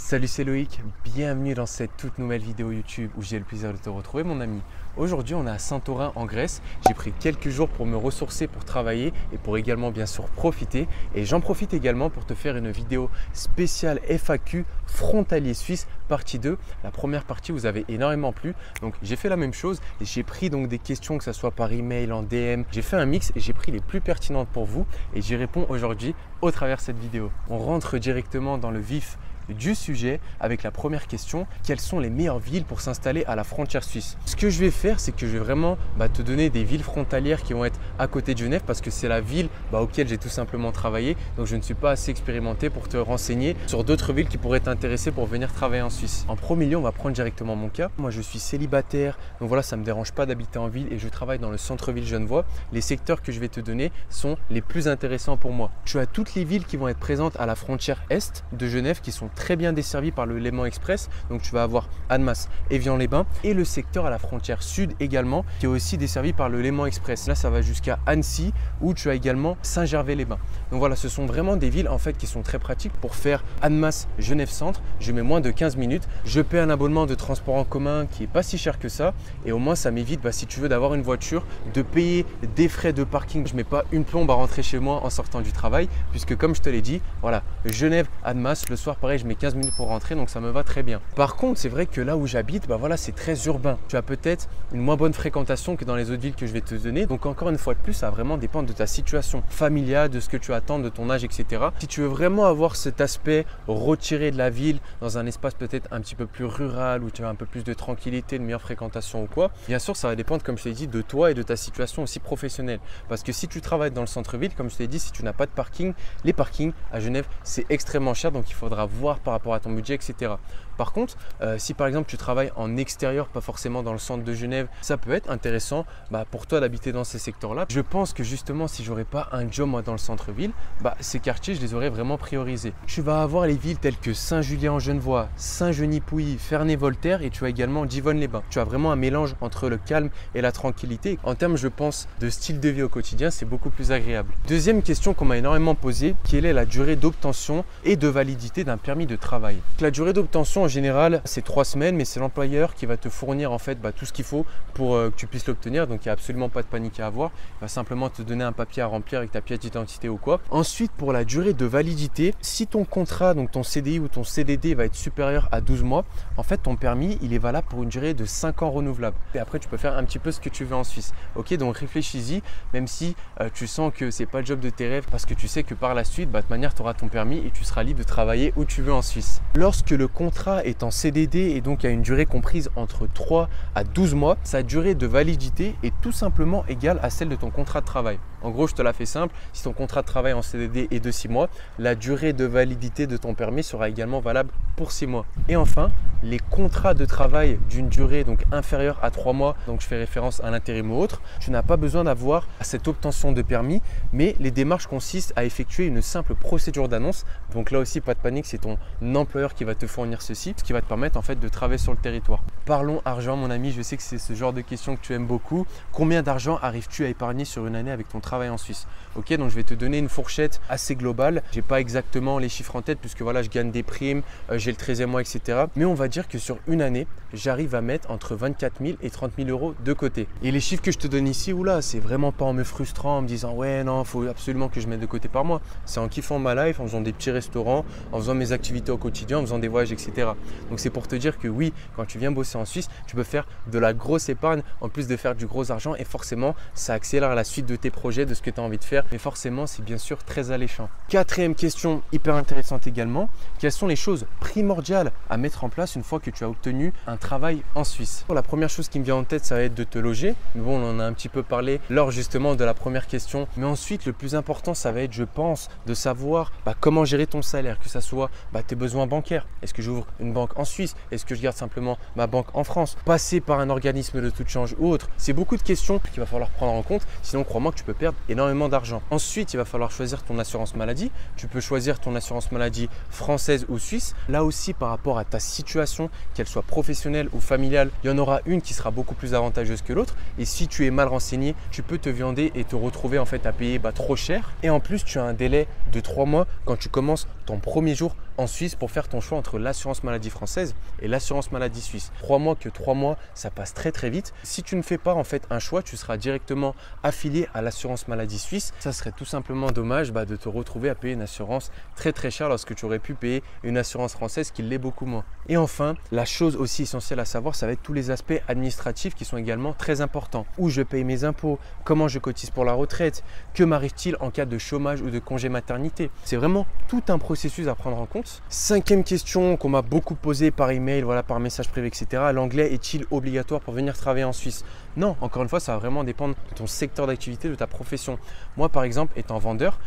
Salut, c'est Loïc, bienvenue dans cette toute nouvelle vidéo YouTube où j'ai le plaisir de te retrouver mon ami. Aujourd'hui on est à Santorin en Grèce, j'ai pris quelques jours pour me ressourcer, pour travailler et pour également bien sûr profiter. Et j'en profite également pour te faire une vidéo spéciale FAQ frontalier suisse partie 2. La première partie vous avez énormément plu, donc j'ai fait la même chose et j'ai pris donc des questions que ce soit par email, en DM. J'ai fait un mix et j'ai pris les plus pertinentes pour vous et j'y réponds aujourd'hui au travers de cette vidéo. On rentre directement dans le vif du sujet avec la première question: quelles sont les meilleures villes pour s'installer à la frontière suisse? Ce que je vais faire, c'est que je vais vraiment te donner des villes frontalières qui vont être à côté de Genève parce que c'est la ville auquel j'ai tout simplement travaillé. Donc je ne suis pas assez expérimenté pour te renseigner sur d'autres villes qui pourraient t'intéresser pour venir travailler en Suisse. En premier lieu, on va prendre directement mon cas. Moi, je suis célibataire, donc voilà, ça ne me dérange pas d'habiter en ville et je travaille dans le centre-ville genevois. Les secteurs que je vais te donner sont les plus intéressants pour moi. Tu as toutes les villes qui vont être présentes à la frontière est de Genève qui sont très bien desservi par le Léman Express. Donc tu vas avoir Annemasse, Évian-les-Bains et le secteur à la frontière sud également qui est aussi desservi par le Léman Express. Là ça va jusqu'à Annecy où tu as également Saint-Gervais-les-Bains. Donc voilà, ce sont vraiment des villes en fait qui sont très pratiques pour faire Annemasse, Genève Centre. Je mets moins de 15 minutes. Je paie un abonnement de transport en commun qui est pas si cher que ça et au moins ça m'évite si tu veux d'avoir une voiture, de payer des frais de parking. Je mets pas une plombe à rentrer chez moi en sortant du travail puisque comme je te l'ai dit, voilà, Genève, Annemasse, le soir pareil je mets 15 minutes pour rentrer, donc ça me va très bien. Par contre, c'est vrai que là où j'habite, voilà, c'est très urbain. Tu as peut-être une moins bonne fréquentation que dans les autres villes que je vais te donner. Donc encore une fois de plus, ça va vraiment dépendre de ta situation familiale, de ce que tu attends, de ton âge, etc. Si tu veux vraiment avoir cet aspect retiré de la ville, dans un espace peut-être un petit peu plus rural, où tu as un peu plus de tranquillité, de meilleure fréquentation ou quoi, bien sûr, ça va dépendre, comme je t'ai dit, de toi et de ta situation aussi professionnelle. Parce que si tu travailles dans le centre-ville, comme je t'ai dit, si tu n'as pas de parking, les parkings à Genève, c'est extrêmement cher. Donc il faudra voir par rapport à ton budget, etc. Par contre, si par exemple tu travailles en extérieur, pas forcément dans le centre de Genève, ça peut être intéressant pour toi d'habiter dans ces secteurs-là. Je pense que justement, si j'aurais pas un job moi dans le centre-ville, ces quartiers, je les aurais vraiment priorisés. Tu vas avoir les villes telles que Saint-Julien-en-Genevois, Saint-Genis-Pouilly, Ferney-Voltaire et tu as également Divonne-les-Bains. Tu as vraiment un mélange entre le calme et la tranquillité. En termes, je pense, de style de vie au quotidien, c'est beaucoup plus agréable. Deuxième question qu'on m'a énormément posée: quelle est la durée d'obtention et de validité d'un permis de travail? La durée d'obtention en général c'est 3 semaines, mais c'est l'employeur qui va te fournir en fait tout ce qu'il faut pour que tu puisses l'obtenir. Donc il n'y a absolument pas de panique à avoir. Il va simplement te donner un papier à remplir avec ta pièce d'identité ou quoi. Ensuite, pour la durée de validité, si ton contrat, donc ton CDI ou ton CDD va être supérieur à 12 mois, en fait ton permis il est valable pour une durée de 5 ans renouvelable. Et après tu peux faire un petit peu ce que tu veux en Suisse. Ok, donc réfléchis-y, même si tu sens que c'est pas le job de tes rêves, parce que tu sais que par la suite, de toute manière tu auras ton permis et tu seras libre de travailler où tu veux en Suisse. Lorsque le contrat est en CDD et donc a une durée comprise entre 3 à 12 mois, sa durée de validité est tout simplement égale à celle de ton contrat de travail. En gros, je te la fais simple, si ton contrat de travail en CDD est de 6 mois, la durée de validité de ton permis sera également valable pour 6 mois. Et enfin, les contrats de travail d'une durée donc inférieure à 3 mois, donc je fais référence à l'intérim ou autre, tu n'as pas besoin d'avoir cette obtention de permis, mais les démarches consistent à effectuer une simple procédure d'annonce. Donc là aussi, pas de panique, c'est ton employeur qui va te fournir ceci, ce qui va te permettre en fait de travailler sur le territoire. Parlons argent mon ami, je sais que c'est ce genre de questions que tu aimes beaucoup. Combien d'argent arrives-tu à épargner sur une année avec ton travail en Suisse? Ok, donc je vais te donner une fourchette assez globale. J'ai pas exactement les chiffres en tête puisque voilà, je gagne des primes, j'ai le 13e mois, etc. Mais on va dire que sur une année, j'arrive à mettre entre 24 000 et 30 000 euros de côté. Et les chiffres que je te donne ici, oula, c'est vraiment pas en me frustrant, en me disant ouais non, faut absolument que je mette de côté par mois. C'est en kiffant ma life, en faisant des petits restaurants, en faisant mes activités au quotidien, en faisant des voyages, etc. Donc c'est pour te dire que oui, quand tu viens bosser en Suisse, tu peux faire de la grosse épargne en plus de faire du gros argent et forcément ça accélère la suite de tes projets, de ce que tu as envie de faire, mais forcément c'est bien sûr très alléchant. Quatrième question hyper intéressante également: quelles sont les choses primordiales à mettre en place une fois que tu as obtenu un travail en Suisse? La première chose qui me vient en tête, ça va être de te loger. Bon, on en a un petit peu parlé lors justement de la première question, mais ensuite le plus important, ça va être, je pense, de savoir comment gérer ton salaire, que ça soit tes besoins bancaires. Est-ce que j'ouvre une banque en Suisse? Est-ce que je garde simplement ma banque en France? Passer par un organisme de taux de change ou autre? C'est beaucoup de questions qu'il va falloir prendre en compte, sinon crois-moi que tu peux perdre énormément d'argent. Ensuite, il va falloir choisir ton assurance maladie. Tu peux choisir ton assurance maladie française ou suisse. Là aussi, par rapport à ta situation, qu'elle soit professionnelle ou familiale, il y en aura une qui sera beaucoup plus avantageuse que l'autre. Et si tu es mal renseigné, tu peux te viander et te retrouver en fait à payer trop cher. Et en plus, tu as un délai de 3 mois quand tu commences ton premier jour en Suisse pour faire ton choix entre l'assurance maladie française et l'assurance maladie suisse. Crois-moi que 3 mois, ça passe très très vite. Si tu ne fais pas en fait un choix, tu seras directement affilié à l'assurance maladie suisse. Ça serait tout simplement dommage de te retrouver à payer une assurance très très chère lorsque tu aurais pu payer une assurance française qui l'est beaucoup moins. Et enfin, la chose aussi essentielle à savoir, ça va être tous les aspects administratifs qui sont également très importants. Où je paye mes impôts, comment je cotise pour la retraite, que m'arrive-t-il en cas de chômage ou de congé maternité. C'est vraiment tout un processus à prendre en compte. 5e question qu'on m'a beaucoup posée par email, par message privé, etc. L'anglais est-il obligatoire pour venir travailler en Suisse? Non, encore une fois, ça va vraiment dépendre de ton secteur d'activité, de ta profession. Moi, par exemple, étant vendeur,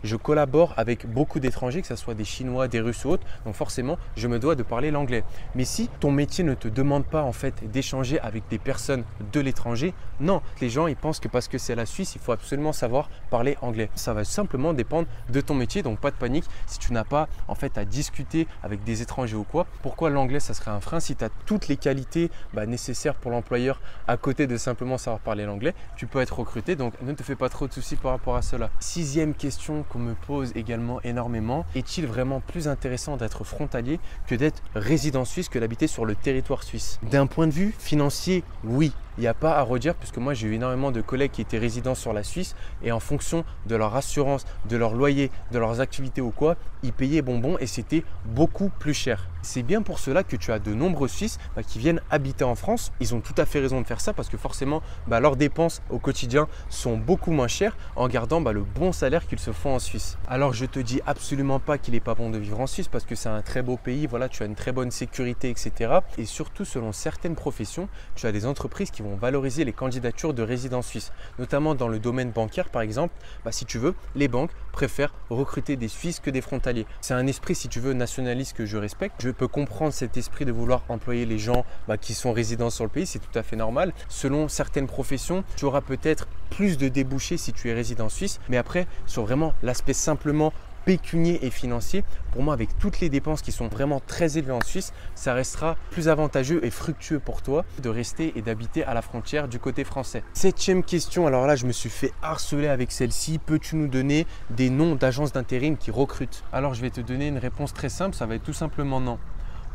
je collabore avec beaucoup d'étrangers, que ce soit des Chinois, des Russes ou autres. Donc forcément, je me dois de parler l'anglais. Mais si ton métier ne te demande pas en fait d'échanger avec des personnes de l'étranger, non, les gens ils pensent que parce que c'est la Suisse, il faut absolument savoir parler anglais. Ça va simplement dépendre de ton métier, donc pas de panique si tu n'as pas en fait à discuter avec des étrangers ou quoi. Pourquoi l'anglais ça serait un frein? Si tu as toutes les qualités nécessaires pour l'employeur à côté de simplement savoir parler l'anglais, tu peux être recruté, donc ne te fais pas trop de soucis par rapport à cela. 6e question qu'on me pose également énormément, est-il vraiment plus intéressant d'être frontalier que d'être résident suisse, que d'habiter sur le territoire suisse? D'un point de vue financier, oui. Il n'y a pas à redire puisque moi j'ai eu énormément de collègues qui étaient résidents sur la Suisse et en fonction de leur assurance, de leur loyer, de leurs activités ou quoi, ils payaient bonbons et c'était beaucoup plus cher. C'est bien pour cela que tu as de nombreux Suisses qui viennent habiter en France. Ils ont tout à fait raison de faire ça parce que forcément leurs dépenses au quotidien sont beaucoup moins chères en gardant le bon salaire qu'ils se font en Suisse. Alors je te dis absolument pas qu'il n'est pas bon de vivre en Suisse parce que c'est un très beau pays, tu as une très bonne sécurité, etc. Et surtout selon certaines professions, tu as des entreprises qui vont valoriser les candidatures de résidents suisses, notamment dans le domaine bancaire par exemple. Si tu veux, les banques préfèrent recruter des Suisses que des frontaliers. C'est un esprit, si tu veux, nationaliste que je respecte. Je peux comprendre cet esprit de vouloir employer les gens qui sont résidents sur le pays, c'est tout à fait normal. Selon certaines professions, tu auras peut-être plus de débouchés si tu es résident suisse, mais après, sur vraiment l'aspect simplement pécunier et financier, pour moi avec toutes les dépenses qui sont vraiment très élevées en Suisse, ça restera plus avantageux et fructueux pour toi de rester et d'habiter à la frontière du côté français. 7e question, alors là je me suis fait harceler avec celle-ci. Peux-tu nous donner des noms d'agences d'intérim qui recrutent? Alors je vais te donner une réponse très simple, ça va être tout simplement non.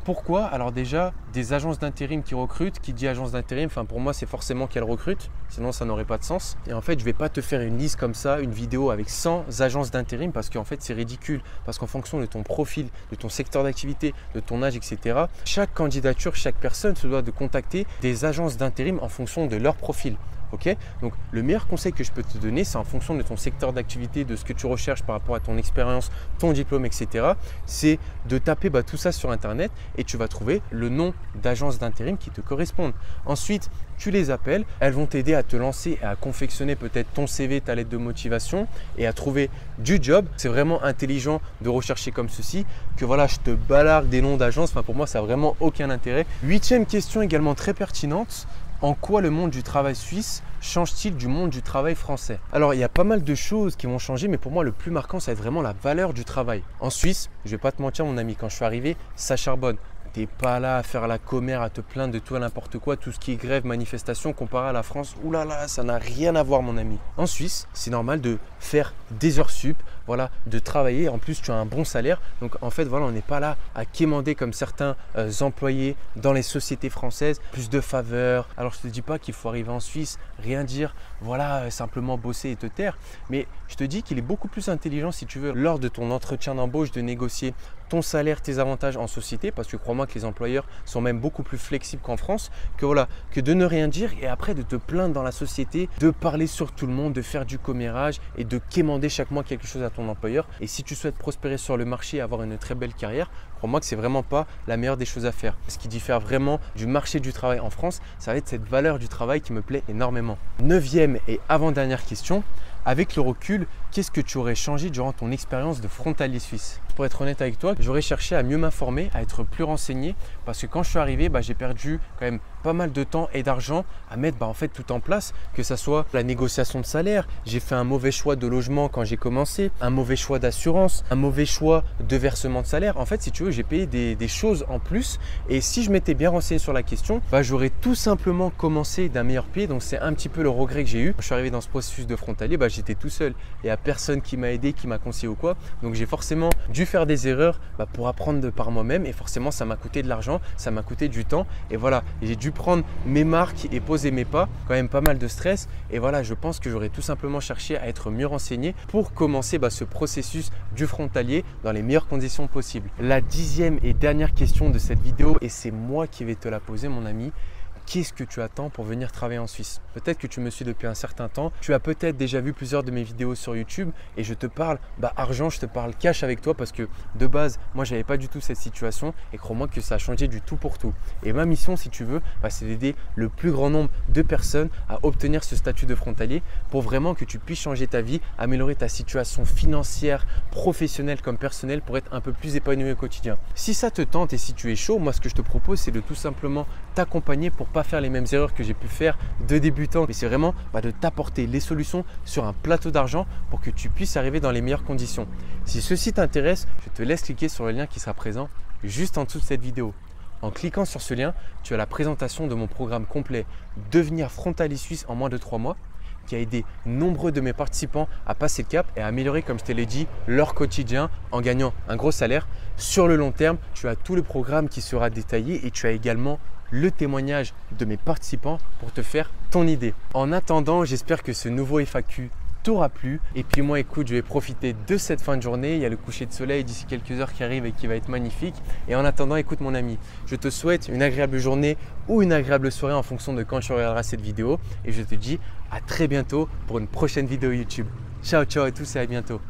Pourquoi? Alors déjà, des agences d'intérim qui recrutent, qui dit agence d'intérim, pour moi c'est forcément qu'elles recrutent, sinon ça n'aurait pas de sens. Et en fait, je ne vais pas te faire une liste comme ça, une vidéo avec 100 agences d'intérim parce qu'en fait c'est ridicule. Parce qu'en fonction de ton profil, de ton secteur d'activité, de ton âge, etc., chaque candidature, chaque personne se doit de contacter des agences d'intérim en fonction de leur profil. Okay, donc le meilleur conseil que je peux te donner, c'est en fonction de ton secteur d'activité, de ce que tu recherches par rapport à ton expérience, ton diplôme, etc. C'est de taper tout ça sur Internet et tu vas trouver le nom d'agences d'intérim qui te correspondent. Ensuite, tu les appelles, elles vont t'aider à te lancer et à confectionner peut-être ton CV, ta lettre de motivation et à trouver du job. C'est vraiment intelligent de rechercher comme ceci que je te balargue des noms d'agences. Pour moi, ça n'a vraiment aucun intérêt. 8e question également très pertinente. En quoi le monde du travail suisse change-t-il du monde du travail français? Alors, il y a pas mal de choses qui vont changer, mais pour moi, le plus marquant, ça va être vraiment la valeur du travail. En Suisse, je ne vais pas te mentir, mon ami, quand je suis arrivé, ça charbonne. Tu n'es pas là à faire la commère, à te plaindre de tout et n'importe quoi, tout ce qui est grève, manifestation, comparé à la France. Ouh là là, ça n'a rien à voir, mon ami. En Suisse, c'est normal de faire des heures sup, de travailler. En plus, tu as un bon salaire. Donc, en fait, on n'est pas là à quémander comme certains employés dans les sociétés françaises, plus de faveurs. Alors, je ne te dis pas qu'il faut arriver en Suisse, rien dire, simplement bosser et te taire. Mais je te dis qu'il est beaucoup plus intelligent, si tu veux, lors de ton entretien d'embauche, de négocier ton salaire, tes avantages en société, parce que crois-moi que les employeurs sont même beaucoup plus flexibles qu'en France, que de ne rien dire et après de te plaindre dans la société, de parler sur tout le monde, de faire du commérage et de quémander chaque mois quelque chose à ton employeur. Et si tu souhaites prospérer sur le marché et avoir une très belle carrière, crois-moi que c'est vraiment pas la meilleure des choses à faire. Ce qui diffère vraiment du marché du travail en France, ça va être cette valeur du travail qui me plaît énormément. 9e et avant-dernière question. Avec le recul, qu'est-ce que tu aurais changé durant ton expérience de frontalier suisse? Pour être honnête avec toi, j'aurais cherché à mieux m'informer, à être plus renseigné parce que quand je suis arrivé, j'ai perdu quand même pas mal de temps et d'argent à mettre en fait tout en place, que ça soit la négociation de salaire. J'ai fait un mauvais choix de logement quand j'ai commencé, un mauvais choix d'assurance, un mauvais choix de versement de salaire. En fait, si tu veux, j'ai payé des choses en plus et si je m'étais bien renseigné sur la question, j'aurais tout simplement commencé d'un meilleur pied. Donc c'est un petit peu le regret que j'ai eu. Quand je suis arrivé dans ce processus de frontalier, j'étais tout seul. Il n'y a personne qui m'a aidé, qui m'a conseillé ou quoi. Donc j'ai forcément dû faire des erreurs pour apprendre par moi-même et forcément ça m'a coûté de l'argent, ça m'a coûté du temps et voilà, j'ai dû prendre mes marques et poser mes pas, quand même pas mal de stress et voilà, je pense que j'aurais tout simplement cherché à être mieux renseigné pour commencer ce processus du frontalier dans les meilleures conditions possibles. La 10e et dernière question de cette vidéo, et c'est moi qui vais te la poser mon ami. Qu'est-ce que tu attends pour venir travailler en Suisse? Peut-être que tu me suis depuis un certain temps. Tu as peut-être déjà vu plusieurs de mes vidéos sur YouTube et je te parle argent, je te parle cash avec toi parce que de base, moi, je n'avais pas du tout cette situation et crois-moi que ça a changé du tout pour tout. Et ma mission, si tu veux, c'est d'aider le plus grand nombre de personnes à obtenir ce statut de frontalier pour vraiment que tu puisses changer ta vie, améliorer ta situation financière, professionnelle comme personnelle pour être un peu plus épanoui au quotidien. Si ça te tente et si tu es chaud, moi, ce que je te propose, c'est de tout simplement t'accompagner pour pas faire les mêmes erreurs que j'ai pu faire de débutant, mais c'est vraiment de t'apporter les solutions sur un plateau d'argent pour que tu puisses arriver dans les meilleures conditions. Si ceci t'intéresse, je te laisse cliquer sur le lien qui sera présent juste en dessous de cette vidéo. En cliquant sur ce lien, tu as la présentation de mon programme complet Devenir frontalier suisse en moins de 3 mois qui a aidé nombreux de mes participants à passer le cap et à améliorer, comme je te l'ai dit, leur quotidien en gagnant un gros salaire. Sur le long terme, tu as tout le programme qui sera détaillé et tu as également le témoignage de mes participants pour te faire ton idée. En attendant, j'espère que ce nouveau FAQ t'aura plu. Et puis moi, écoute, je vais profiter de cette fin de journée. Il y a le coucher de soleil d'ici quelques heures qui arrive et qui va être magnifique. Et en attendant, écoute mon ami, je te souhaite une agréable journée ou une agréable soirée en fonction de quand tu regarderas cette vidéo. Et je te dis à très bientôt pour une prochaine vidéo YouTube. Ciao, ciao à tous et à bientôt.